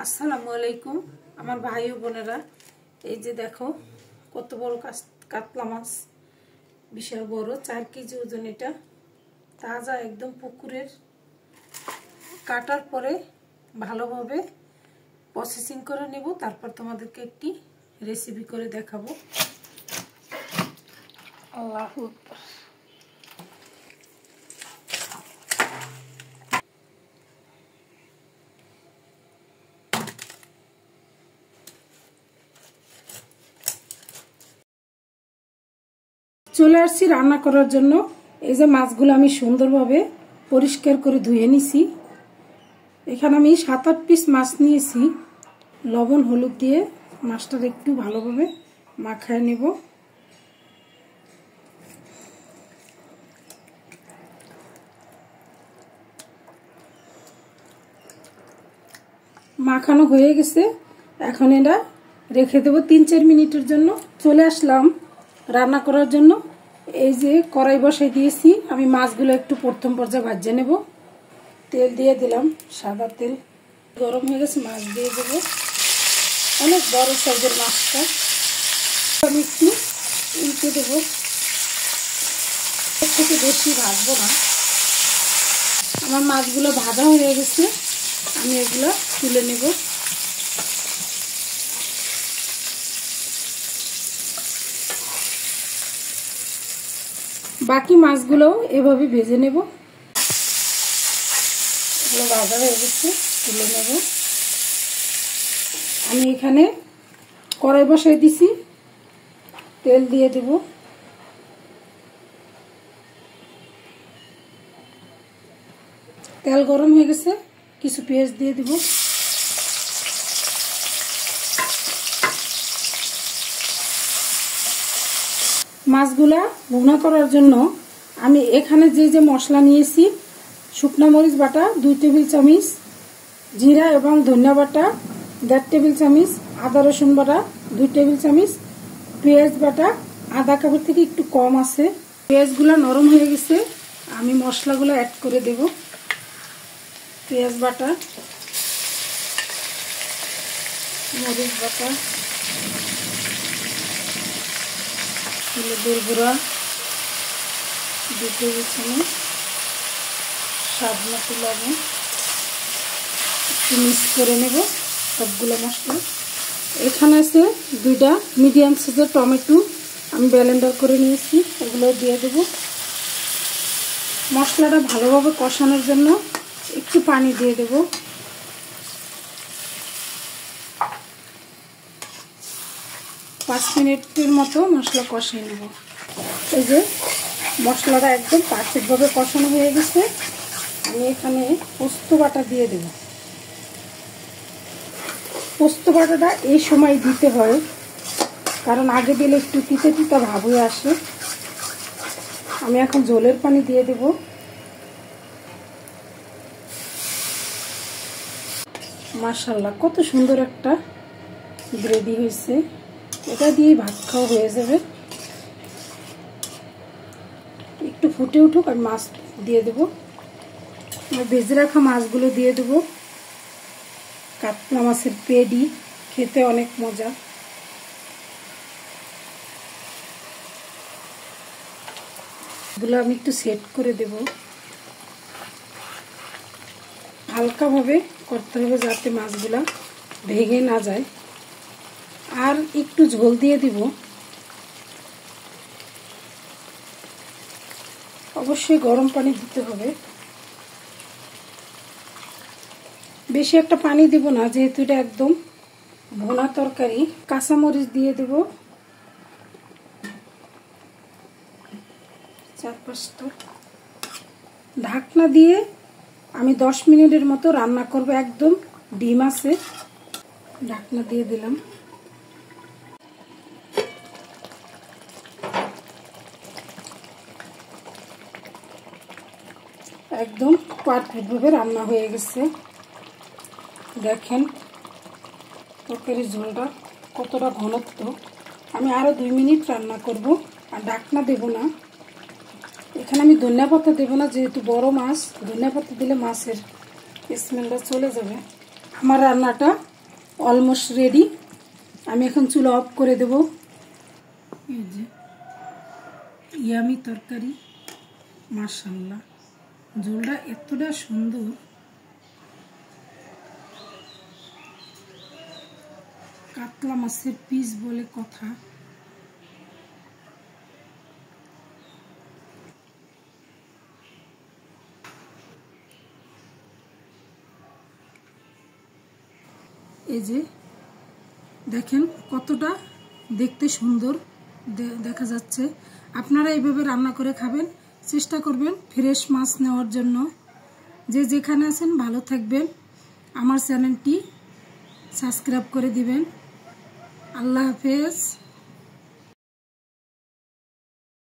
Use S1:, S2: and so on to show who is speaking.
S1: আসসালামু আলাইকুম আমার ভাই ও বোনেরা। এই যে দেখো কত বড় কাতলা মাছ, বিশাল বড়, 4 কেজি ওজন। এটা তাজা একদম পুকুরের। কাটার পরে ভালোভাবে প্রসেসিং করে নেব, তারপর তোমাদেরকে একটি রেসিপি করে দেখাবো। আল্লাহু আকবার। চলে আসছি রান্না করার জন্য। এই যে মাছগুলো আমি সুন্দরভাবে পরিষ্কার করে ধুয়ে নিছি। এখানে আমি 7-8 পিস মাছ নিয়েছি। লবণ হলুদ দিয়ে মাছটা একটু ভালোভাবে মাখায় নেব। মাখানো হয়ে গেছে, এখন এটা রেখে দেবো 3-4 মিনিটের জন্য। চলে আসলাম রান্না করার জন্য। এই যে কড়াই বসাই দিয়েছি, আমি মাছগুলো একটু প্রথম পর্যায়ে ভাজে নেব। তেল দিয়ে দিলাম, সাদা তেল গরম হয়ে গেছে, মাছ দিয়ে দেবো। অনেক বড় সাইজের মাছটা আমি একটু উল্টে দেবো। এর থেকে বেশি ভাজবো না। আমার মাছগুলো ভাজা হয়ে গেছে, আমি এগুলো তুলে নেব। বাকি মাছগুলো এভাবে ভেজে নেব। এগুলো ভাজা হয়ে গেছে, তুলে নেব। আমি এখানে কড়াই বসাই দিছি, তেল দিয়ে দেব। তেল গরম হয়ে গেছে, কিছু পেঁয়াজ দিয়ে দেব। মাছগুলা ভুনা করার জন্য আমি এখানে যে মশলা নিয়েছি, শুকনা মরিচ বাটা 2 টেবিল চামচ, জিরা এবং ধনিয়া বাটা 1.5 টেবিল চামচ, আদা রসুন বাটা 2 টেবিল চামচ, পেঁয়াজ বাটা আধা কাপের থেকে একটু কম আছে। পেঁয়াজগুলো নরম হয়ে গেছে, আমি মশলাগুলো অ্যাড করে দেব। পেঁয়াজ বাটা, মরিচ বাটা, হলুদের গুঁড়া 2 টেবিল চামচ, স্বাদ মতো লবণ, একটু মিক্স করে নেব সবগুলো মশলা। এখানে আছে 2টা মিডিয়াম সাইজের টমেটো, আমি ব্লেন্ডার করে নিয়েছি, এগুলো দিয়ে দেব। মশলাটা ভালোভাবে কষানোর জন্য একটু পানি দিয়ে দেব। পাঁচ মিনিটের মতো মশলা কষিয়ে নেব। এই যে মশলাটা একদম পারফেক্টভাবে কষানো হয়ে গেছে, আমি এখানে পোস্ত বাটা দিয়ে দেব। পোস্ত বাটাটা এই সময় দিতে হয়, কারণ আগে দিলে একটু তিতা তিতা ভাব হয়ে আসে। আমি এখন ঝোলের পানি দিয়ে দেব। মাশাআল্লাহ, কত সুন্দর একটা গ্রেভি হয়েছে। এটা দিয়েই ভাত খাওয়া হয়ে যাবে। একটু ফুটে উঠুক, আর মাছ দিয়ে দেব। ভেজে রাখা মাছগুলো দিয়ে দেব। কাতলা মাছের পেডি খেতে অনেক মজা। এগুলো আমি একটু সেট করে দেব। হালকাভাবে করতে হবে যাতে মাছগুলা ভেঙে না যায়। আর একটু ঝোল দিয়ে দিব। অবশ্যই গরম পানি দিতে হবে, বেশি একটা পানি দিব না, যেহেতু এটা একদম ভুনা তরকারি। কাঁচামরিচ দিয়ে দেব 4-5টা। ঢাকনা দিয়ে আমি 10 মিনিটের মতো রান্না করব। একদম ডিম আছে, ঢাকনা দিয়ে দিলাম। একদম পারফেক্টভাবে রান্না হয়ে গেছে। দেখেন তরকারির ঝোলটা কতটা ঘনত্ব। আমি আরো 2 মিনিট রান্না করব, আর ঢাকনা দেব না। এখানে আমি ধনিয়া পাতা দেব না, যেহেতু বড় মাছ। ধনিয়া পাতা দিলে মাছের স্মেলটা চলে যাবে। আমার রান্নাটা অলমোস্ট রেডি। আমি এখন চুলা অফ করে দেব। এই যে ইয়ামি তরকারি, মাশাআল্লাহ, ঝোলটা এতটা সুন্দর। কাতলা মাছের পিস বলে কথা। এই যে দেখেন কতটা দেখতে সুন্দর দেখা যাচ্ছে। আপনারা এইভাবে রান্না করে খাবেন, চেষ্টা করবেন ফ্রেশ মাছ নেওয়ার জন্য। যে যেখানে আছেন ভালো থাকবেন, আমার চ্যানেলটি সাবস্ক্রাইব করে দিবেন। আল্লাহ হাফেজ।